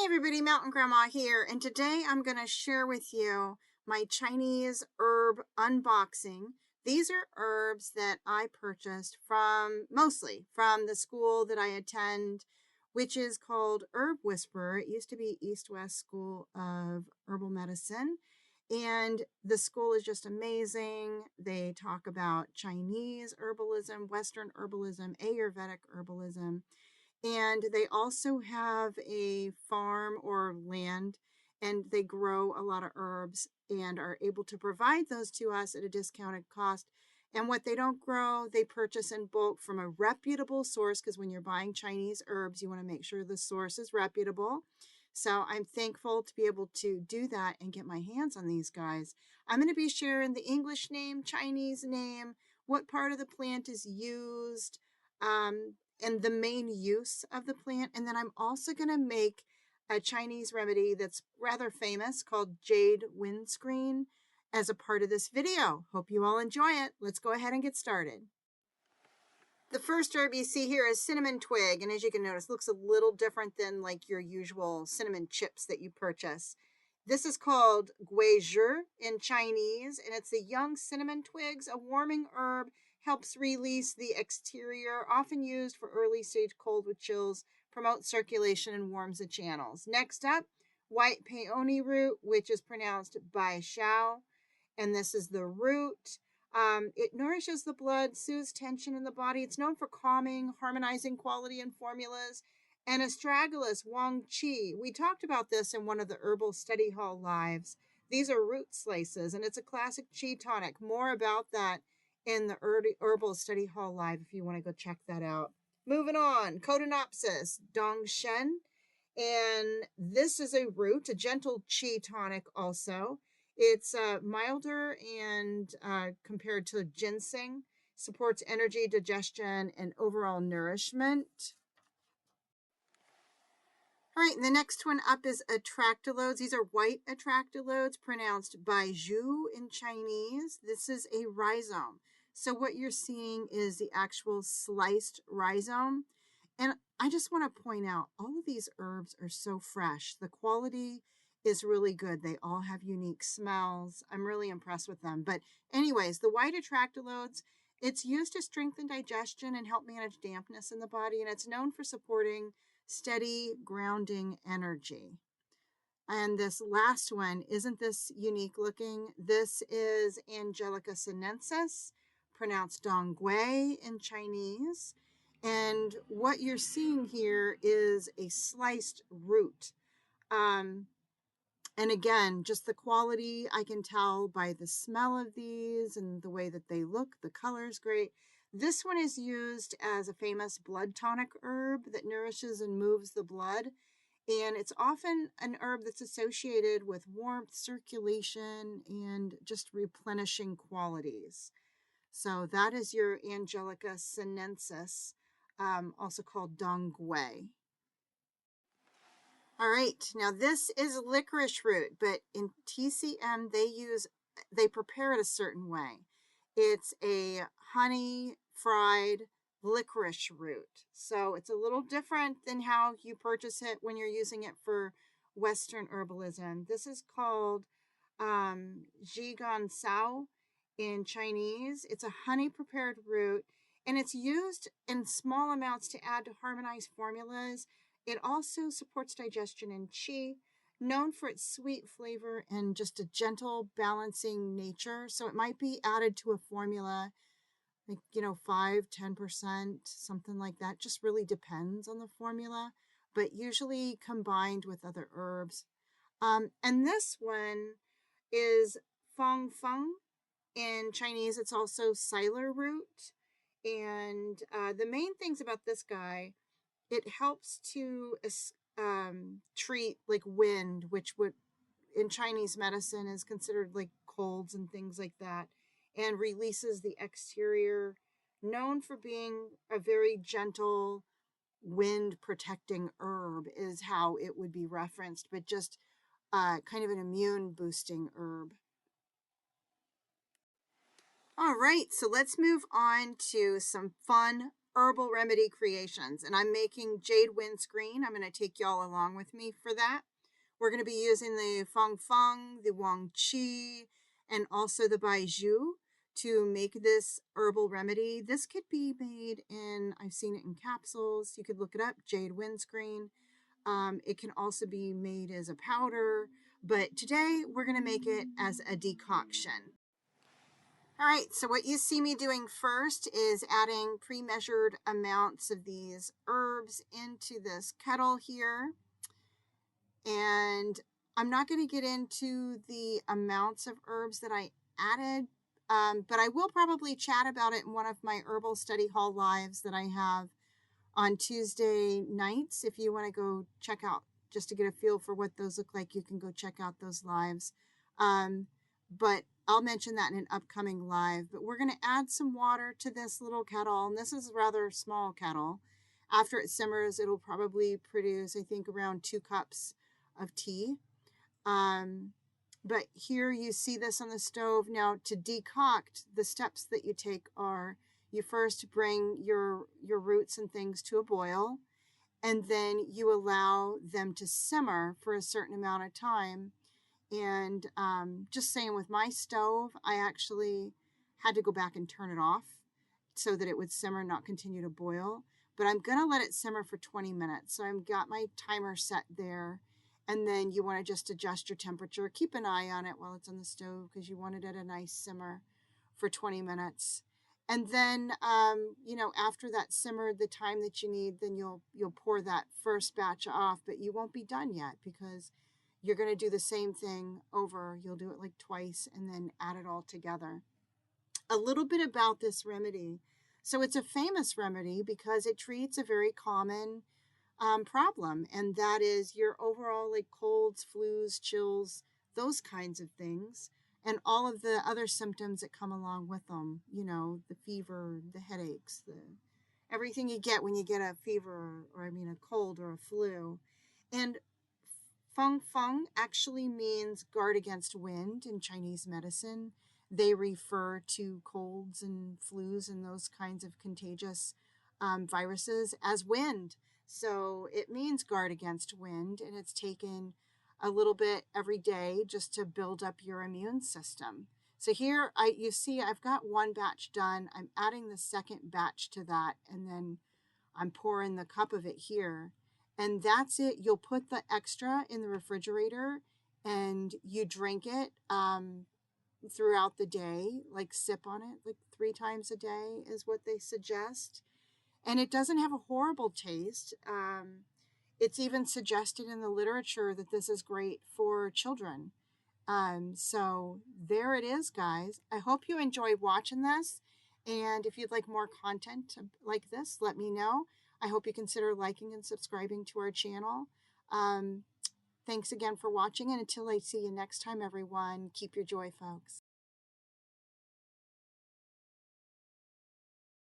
Hey everybody, Mtn Grandma here, and today I'm going to share with you my Chinese herb unboxing. These are herbs that I purchased mostly from the school that I attend, which is called Herb Whisperer. It used to be East West School of Herbal Medicine, and the school is just amazing. They talk about Chinese herbalism, Western herbalism, Ayurvedic herbalism. And they also have a farm or land, and they grow a lot of herbs and are able to provide those to us at a discounted cost. And what they don't grow, they purchase in bulk from a reputable source, because when you're buying Chinese herbs, you want to make sure the source is reputable. So I'm thankful to be able to do that and get my hands on these guys. I'm going to be sharing the English name, Chinese name, what part of the plant is used, and the main use of the plant. And then I'm also going to make a Chinese remedy that's rather famous called Jade Windscreen as a part of this video. Hope you all enjoy it. Let's go ahead and get started. The first herb you see here is cinnamon twig, and as you can notice, it looks a little different than like your usual cinnamon chips that you purchase. This is called guizhi in Chinese, and it's the young cinnamon twigs. A warming herb, helps release the exterior, often used for early stage cold with chills, promotes circulation and warms the channels. Next up, white peony root, which is pronounced bai xiao, and this is the root. It nourishes the blood, soothes tension in the body. It's known for calming, harmonizing quality and formulas. And astragalus, Wang Qi. We talked about this in one of the Herbal Study Hall lives. These are root slices, and it's a classic Qi tonic. More about that in the Herbal Study Hall live if you want to go check that out. Moving on, Codonopsis, Dong Shen. And this is a root, a gentle Qi tonic also. It's milder and compared to ginseng, supports energy, digestion, and overall nourishment. All right, and the next one up is atractylodes. These are white atractylodes, pronounced baiju in Chinese. This is a rhizome. So what you're seeing is the actual sliced rhizome. And I just want to point out, all of these herbs are so fresh. The quality is really good. They all have unique smells. I'm really impressed with them. But anyways, the white atractylodes, it's used to strengthen digestion and help manage dampness in the body. And it's known for supporting steady, grounding energy. And this last one, isn't this unique looking? This is Angelica sinensis, pronounced Dongui in Chinese. And what you're seeing here is a sliced root. And again, just the quality, I can tell by the smell of these and the way that they look. The color is great. This one is used as a famous blood tonic herb that nourishes and moves the blood. And it's often an herb that's associated with warmth, circulation, and just replenishing qualities. So that is your Angelica sinensis, also called Dongui. All right, now this is licorice root, but in TCM they prepare it a certain way. It's a honey fried licorice root. So it's a little different than how you purchase it when you're using it for Western herbalism. This is called Jigan Sao in Chinese. It's a honey prepared root, and it's used in small amounts to add to harmonized formulas. It also supports digestion and qi, known for its sweet flavor and just a gentle balancing nature. So it might be added to a formula, like, 5-10%, something like that. Just really depends on the formula, but usually combined with other herbs. And this one is feng feng. In Chinese, it's also siler root. And the main things about this guy, it helps to treat like wind, which would in Chinese medicine is considered like colds and things like that, and releases the exterior. Known for being a very gentle wind protecting herb is how it would be referenced, but just kind of an immune boosting herb. All right, so let's move on to some fun Herbal Remedy Creations, and I'm making Jade Windscreen. I'm going to take y'all along with me for that. We're going to be using the Feng Feng, the Wang Qi, and also the Baiju to make this herbal remedy. This could be made in, I've seen it in capsules. You could look it up, Jade Windscreen. It can also be made as a powder, but today we're going to make it as a decoction. All right, so what you see me doing first is adding pre-measured amounts of these herbs into this kettle here. And I'm not going to get into the amounts of herbs that I added, but I will probably chat about it in one of my herbal study hall lives that I have on Tuesday nights. If you want to go check out, just to get a feel for what those look like, you can go check out those lives. But I'll mention that in an upcoming live. But we're going to add some water to this little kettle, and this is a rather small kettle. After it simmers, it'll probably produce, I think, around 2 cups of tea. But here you see this on the stove. Now, to decoct, the steps that you take are you first bring your roots and things to a boil, and then you allow them to simmer for a certain amount of time. And just saying, with my stove, I actually had to go back and turn it off so that it would simmer, not continue to boil. But I'm going to let it simmer for 20 minutes. So I've got my timer set there. And then you want to just adjust your temperature. Keep an eye on it while it's on the stove because you want it at a nice simmer for 20 minutes. And then, after that simmered the time that you need, then you'll pour that first batch off. But you won't be done yet because you're going to do the same thing over. You'll do it like twice and then add it all together. A little bit about this remedy. So it's a famous remedy because it treats a very common problem, and that is your overall like colds, flus, chills, those kinds of things, and all of the other symptoms that come along with them. The fever, the headaches, everything you get when you get a fever, or a cold or a flu. And Feng Feng actually means guard against wind in Chinese medicine. They refer to colds and flus and those kinds of contagious viruses as wind. So it means guard against wind, and it's taken a little bit every day just to build up your immune system. So here you see I've got one batch done. I'm adding the second batch to that, and then I'm pouring the cup of it here. And that's it. You'll put the extra in the refrigerator and you drink it throughout the day, like sip on it like 3 times a day is what they suggest. And it doesn't have a horrible taste. It's even suggested in the literature that this is great for children. So there it is, guys. I hope you enjoyed watching this. And if you'd like more content like this, let me know. I hope you consider liking and subscribing to our channel. Thanks again for watching. And until I see you next time, everyone, keep your joy, folks.